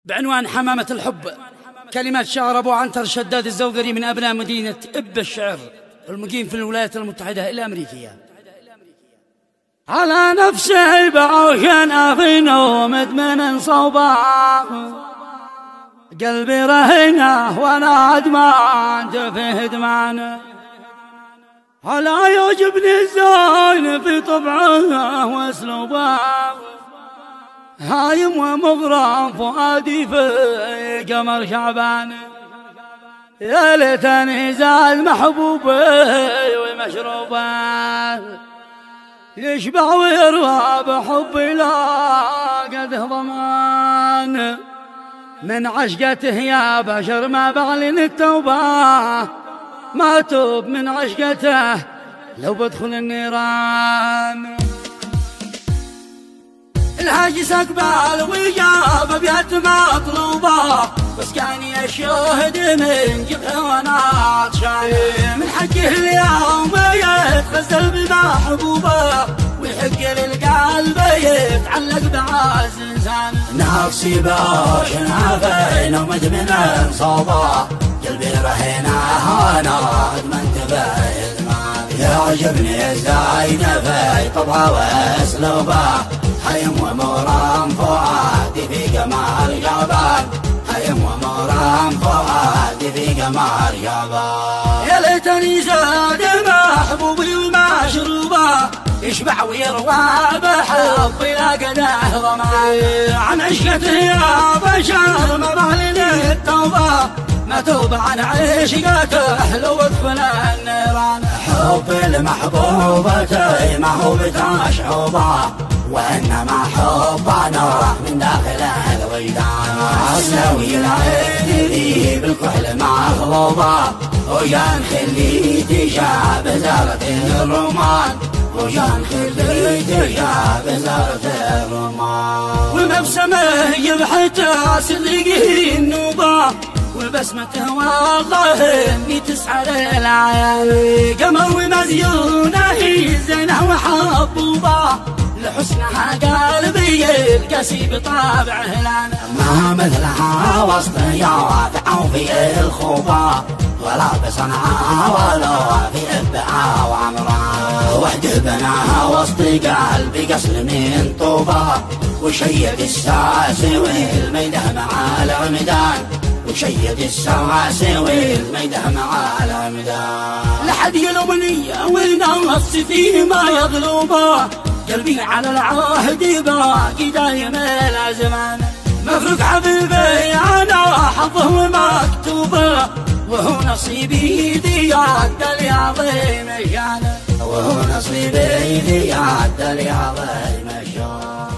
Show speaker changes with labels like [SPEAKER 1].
[SPEAKER 1] بعنوان حمامة الحب. كلمات شعر أبو عنتر شداد الزوقري من أبناء مدينة إب الشعر المقيم في الولايات المتحدة الأمريكية. على نفسي بعوشنا في نوم من صوبه، قلبي رهينه وانا ادمان فيه ادمانه، على يعجبني الزين في طبعه واسلوبه، هايم ومغرم فؤادي في قمر شعبان، يا ليتني زال محبوبي ومشروبه، يشبع ويروى بحبي لا قد ضمان، من عشقته يا بشر ما بعلن التوبة، ما توب من عشقته لو بدخل النيران. الهاجس اقبال وجاب بيت مطلوبه، بس كان يشهد من جبهه وانا عطشان، من حقه اليوم يتغزل بمحبوبه، ويحق للقلب يتعلق بعزيزان. نفسي باشنا فين ومدمن صوبه، قلبي رهينه انا ادمنت بادمان، يعجبني الزايد في طبعه واسلوبه، هيم ومرام فؤادي في قمر يابان، هيم ومرام فؤادي في قمر يابان، يا ليتني زاد محبوبي ومشروبه، يشبع ويروى بحبي لا قده ضمان، عن عشقته يا بشر ما بعلن التوبه، ما توب عن عشقته لو ادخل النيران. حبي لمحبوبتي ما هو بتشعبه، وإنما حبنا من داخل الوجدان، أسلوي العين لي بالكحل مغلوبة، وجان خليتي شاب زارة الرمان، وجان خليتي شاب زارة الرمان، ومبسمه يبحث صديقي النوبة، وبسمته والله اني تسعى للعيال، قمر ومزيونه زينه وحبوبه، لحسنها قلبي القسي بطابعه لنا، ما مثلها وسط يافع وفي الخوبه، ولا بصنعها ولا في ابعها وعمرها، وحده بناها وسط قلبي قصر من طوبه، وشيد الساسي والميده مع العمدان، وشيد الساسي والميده مع العمدان، لحد يلومني والنص فيه ما يغلوبه، قلبي على العهد باقي دايم الازمان، مفروق حبيبي انا حظه ومكتوبه، وهو نصيبي ذي يعد لي عظيم شانه، وهو نصيبي ذي يعد لي عظيم شانه.